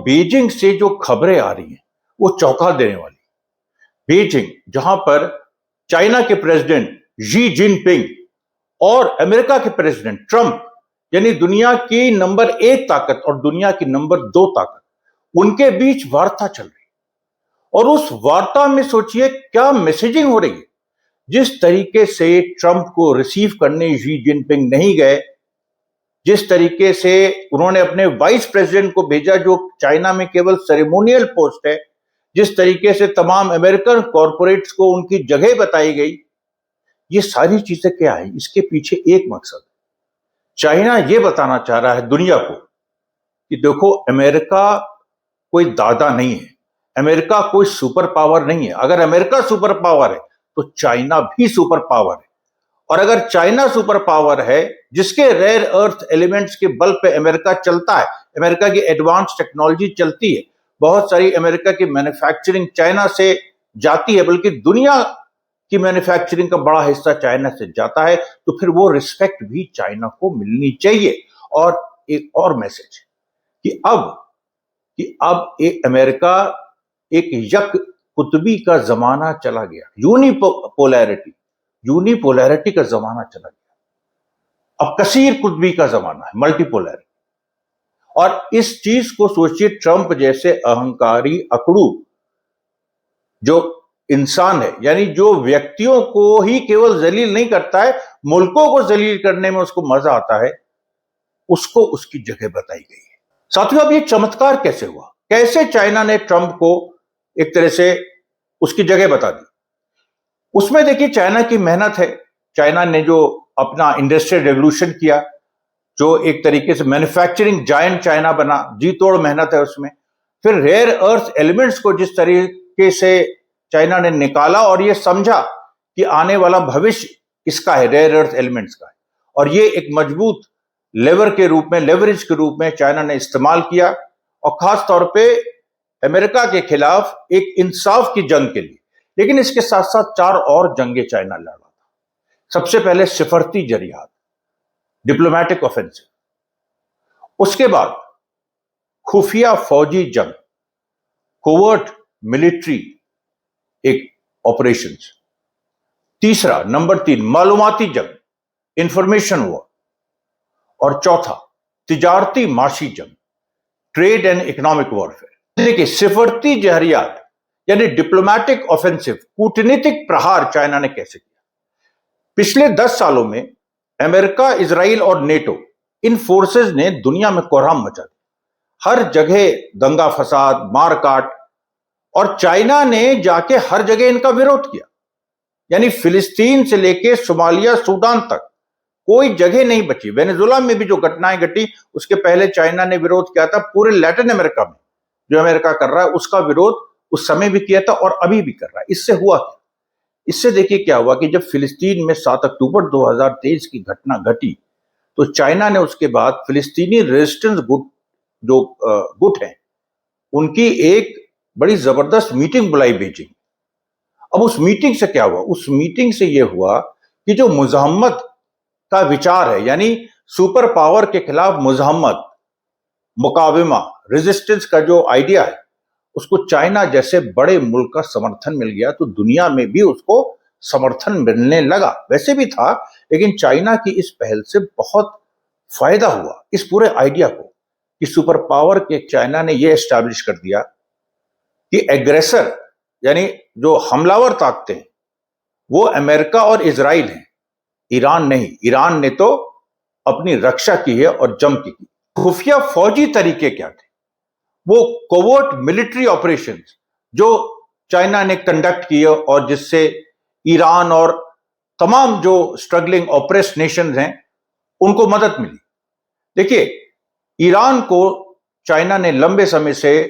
Beijing से जो खबरें आ रही हैं वो चौंका देने वाली। बीजिंग, जहां पर चाइना के प्रेसिडेंट शी जिनपिंग और अमेरिका के प्रेसिडेंट ट्रंप, यानी दुनिया की नंबर 1 ताकत और दुनिया की नंबर 2 ताकत, उनके बीच वार्ता चल रही है। और उस वार्ता में सोचिए क्या मैसेजिंग हो रही है। जिस तरीके से ट्रंप को रिसीव करने शी जिनपिंग नहीं गए, जिस तरीके से उन्होंने अपने वाइस प्रेसिडेंट को भेजा जो चाइना में केवल सेरेमोनियल पोस्ट है, जिस तरीके से तमाम अमेरिकन कॉरपोरेट्स को उनकी जगह बताई गई, ये सारी चीजें क्या है? इसके पीछे एक मकसद, चाइना ये बताना चाह रहा है दुनिया को कि देखो अमेरिका कोई दादा नहीं है, अमेरिका कोई सुपर पावर नहीं है। अगर अमेरिका सुपर पावर है तो चाइना भी सुपर पावर है। और अगर चाइना सुपर पावर है जिसके रेयर अर्थ एलिमेंट्स के बल पे अमेरिका चलता है, अमेरिका की एडवांस टेक्नोलॉजी चलती है, बहुत सारी अमेरिका की मैन्युफैक्चरिंग चाइना से जाती है, बल्कि दुनिया की मैन्युफैक्चरिंग का बड़ा हिस्सा चाइना से जाता है, तो फिर वो रिस्पेक्ट भी चाइना को मिलनी चाहिए। और एक और मैसेज कि अब एक अमेरिका एक यक कुतबी का जमाना चला गया, यूनिपोलैरिटी का जमाना चला गया। अब कसीर कुतबी का जमाना है, मल्टीपोलैरिटी। और इस चीज को सोचिए, ट्रंप जैसे अहंकारी अकड़ू जो इंसान है, यानी जो व्यक्तियों को ही केवल जलील नहीं करता है, मुल्कों को जलील करने में उसको मजा आता है, उसको उसकी जगह बताई गई है। साथियों, अब ये चमत्कार कैसे हुआ? कैसे चाइना ने ट्रंप को एक तरह से उसकी जगह बता दी? उसमें देखिए चाइना की मेहनत है। चाइना ने जो अपना इंडस्ट्रियल रेवोल्यूशन किया, जो एक तरीके से मैन्युफैक्चरिंग जायंट चाइना बना, जी तोड़ मेहनत है उसमें। फिर रेयर अर्थ एलिमेंट्स को जिस तरीके से चाइना ने निकाला और ये समझा कि आने वाला भविष्य इसका है, रेयर अर्थ एलिमेंट्स का है, और ये एक मजबूत लेवरेज के रूप में चाइना ने इस्तेमाल किया, और खास तौर पे अमेरिका के खिलाफ एक इंसाफ की जंग के लिए। लेकिन इसके साथ साथ 4 और जंगें चाइना लड़ा था। सबसे पहले सिफरती जरियात, डिप्लोमेटिक ऑफेंसिव, उसके बाद खुफिया फौजी जंग, कोवर्ट मिलिट्री एक ऑपरेशंस, तीसरा नंबर 3 मालूमाती जंग, इंफॉर्मेशन वॉर, और चौथा तिजारती माशी जंग, ट्रेड एंड इकोनॉमिक वॉरफेयर। देखिए सिफरती जहरियात यानी डिप्लोमेटिक ऑफेंसिव, कूटनीतिक प्रहार चाइना ने कैसे किया? पिछले 10 सालों में अमेरिका, इजराइल और नेटो, इन फोर्सेस ने दुनिया में कोहराम मचा दिया। हर जगह दंगा फसाद, मारकाट, और चाइना ने जाके हर जगह इनका विरोध किया। यानी फिलिस्तीन से लेके सोमालिया, सूडान तक कोई जगह नहीं बची। वेनेजुला में भी जो घटनाएं घटी उसके पहले चाइना ने विरोध किया था। पूरे लैटिन अमेरिका में जो अमेरिका कर रहा है उसका विरोध उस समय भी किया था और अभी भी कर रहा है। इससे हुआ क्या? इससे देखिए क्या हुआ कि जब फिलिस्तीन में 7 अक्टूबर 2023 की घटना घटी तो चाइना ने उसके बाद फिलिस्तीनी रेजिस्टेंस गुट हैं उनकी एक बड़ी जबरदस्त मीटिंग बुलाई बीजिंग। अब उस मीटिंग से क्या हुआ? उस मीटिंग से यह हुआ कि जो मुज़ाहमत का विचार है, यानी सुपर पावर के खिलाफ मुज़ाहमत, मुकाविमा, रेजिस्टेंस का जो आइडिया है, उसको चाइना जैसे बड़े मुल्क का समर्थन मिल गया तो दुनिया में भी उसको समर्थन मिलने लगा। वैसे भी था, लेकिन चाइना की इस पहल से बहुत फायदा हुआ इस पूरे आइडिया को कि सुपर पावर के चाइना ने यह एस्टैब्लिश कर दिया कि एग्रेसर यानी जो हमलावर ताकतें वो अमेरिका और इजराइल हैं, ईरान नहीं। ईरान ने तो अपनी रक्षा की है और जम की। खुफिया फौजी तरीके क्या थे? वो कोवर्ट मिलिट्री ऑपरेशंस जो चाइना ने कंडक्ट किए और जिससे ईरान और तमाम जो स्ट्रगलिंग ऑपरेस नेशंस हैं उनको मदद मिली। देखिए ईरान को चाइना ने लंबे समय से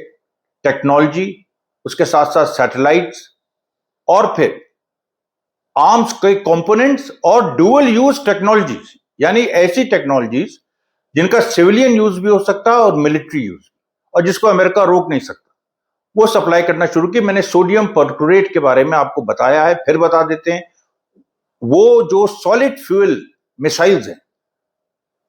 टेक्नोलॉजी, उसके साथ साथ सैटेलाइट्स और फिर आर्म्स के कंपोनेंट्स और डुअल यूज टेक्नोलॉजीज, यानी ऐसी टेक्नोलॉजीज जिनका सिविलियन यूज भी हो सकता है और मिलिट्री यूज, और जिसको अमेरिका रोक नहीं सकता, वो सप्लाई करना शुरू की। मैंने सोडियम परक्लोरेट के बारे में आपको बताया है, फिर बता देते हैं। वो जो सॉलिड फ्यूल मिसाइल्स हैं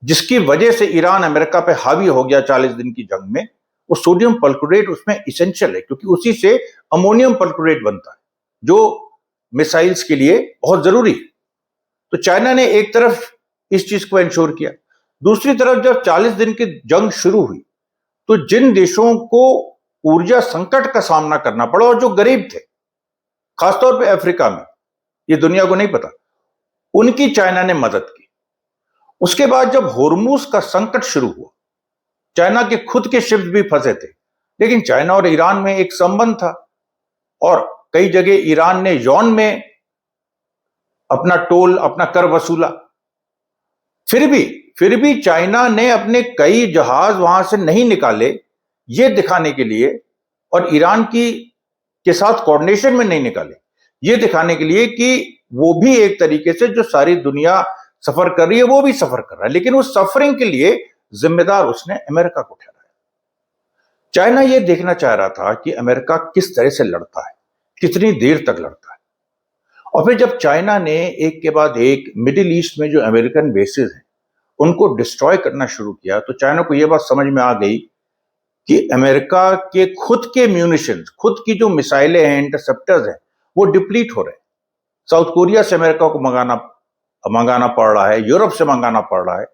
जिसकी वजह से ईरान अमेरिका पे हावी हो गया 40 दिन की जंग में, वो सोडियम परक्लोरेट उसमें इसेंशियल है, क्योंकि उसी से अमोनियम परक्लोरेट बनता है जो मिसाइल्स के लिए बहुत जरूरी है। तो चाइना ने एक तरफ इस चीज को इंश्योर किया, दूसरी तरफ जब 40 दिन की जंग शुरू हुई तो जिन देशों को ऊर्जा संकट का सामना करना पड़ा और जो गरीब थे, खासतौर पे अफ्रीका में, ये दुनिया को नहीं पता, उनकी चाइना ने मदद की। उसके बाद जब होर्मुज का संकट शुरू हुआ, चाइना के खुद के शिप्स भी फंसे थे, लेकिन चाइना और ईरान में एक संबंध था और कई जगह ईरान ने यौन में अपना टोल, अपना कर वसूला। फिर भी चाइना ने अपने कई जहाज वहां से नहीं निकाले, ये दिखाने के लिए, और ईरान के साथ कोऑर्डिनेशन में नहीं निकाले, ये दिखाने के लिए कि वो भी एक तरीके से जो सारी दुनिया सफर कर रही है वो भी सफर कर रहा है, लेकिन उस सफरिंग के लिए जिम्मेदार उसने अमेरिका को ठहराया। चाइना ये देखना चाह रहा था कि अमेरिका किस तरह से लड़ता है, कितनी देर तक लड़ता है। और फिर जब चाइना ने एक के बाद एक मिडिल ईस्ट में जो अमेरिकन बेसेस हैं उनको डिस्ट्रॉय करना शुरू किया, तो चाइना को यह बात समझ में आ गई कि अमेरिका के खुद के म्यूनिशंस, खुद की जो मिसाइलें हैं, इंटरसेप्टर्स हैं, वो डिप्लीट हो रहे हैं। साउथ कोरिया से अमेरिका को मंगाना पड़ रहा है, यूरोप से मंगाना पड़ रहा है,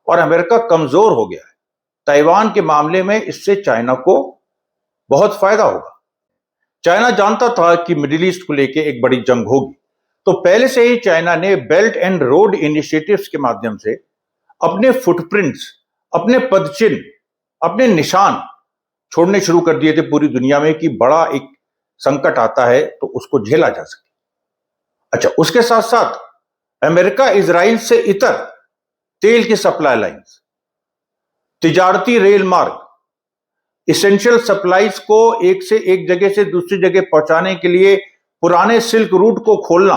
और अमेरिका कमजोर हो गया है। ताइवान के मामले में इससे चाइना को बहुत फायदा होगा। चाइना जानता था कि मिडिल ईस्ट को लेकर एक बड़ी जंग होगी, तो पहले से ही चाइना ने बेल्ट एंड रोड इनिशिएटिव्स के माध्यम से अपने फुटप्रिंट्स, अपने पदचिन्ह, अपने निशान छोड़ने शुरू कर दिए थे पूरी दुनिया में, कि बड़ा एक संकट आता है तो उसको झेला जा सके। अच्छा, उसके साथ साथ अमेरिका इजराइल से इतर तेल की सप्लाई लाइंस, तिजारती रेल मार्ग, इसेंशियल सप्लाईज को एक से एक जगह से दूसरी जगह पहुंचाने के लिए पुराने सिल्क रूट को खोलना,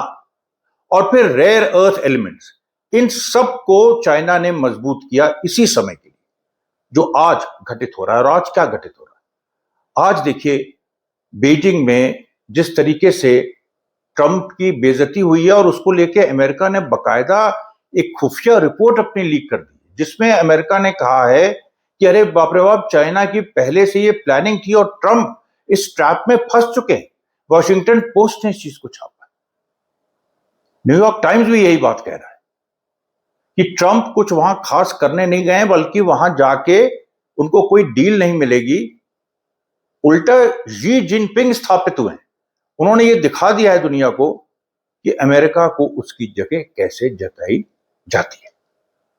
और फिर रेयर अर्थ एलिमेंट्स, इन सब को चाइना ने मजबूत किया इसी समय के लिए जो आज घटित हो रहा है। और आज क्या घटित हो रहा है? आज देखिए बीजिंग में जिस तरीके से ट्रंप की बेइज्जती हुई है, और उसको लेके अमेरिका ने बकायदा एक खुफिया रिपोर्ट अपनी लीक कर दी, जिसमें अमेरिका ने कहा है कि अरे बाप रे बाप, चाइना की पहले से ये प्लानिंग थी और ट्रंप इस ट्रैप में फंस चुके हैं। वॉशिंगटन पोस्ट ने इस चीज को छापा, न्यूयॉर्क टाइम्स भी यही बात कह रहा है कि ट्रंप कुछ वहां खास करने नहीं गए, बल्कि वहां जाके उनको कोई डील नहीं मिलेगी, उल्टा शी जिनपिंग स्थापित हुए हैं। उन्होंने ये दिखा दिया है दुनिया को कि अमेरिका को उसकी जगह कैसे जताई जाती है।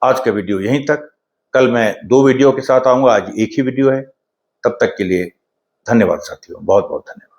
आज का वीडियो यहीं तक, कल मैं 2 वीडियो के साथ आऊंगा, आज एक ही वीडियो है। तब तक के लिए धन्यवाद साथियों, बहुत बहुत धन्यवाद।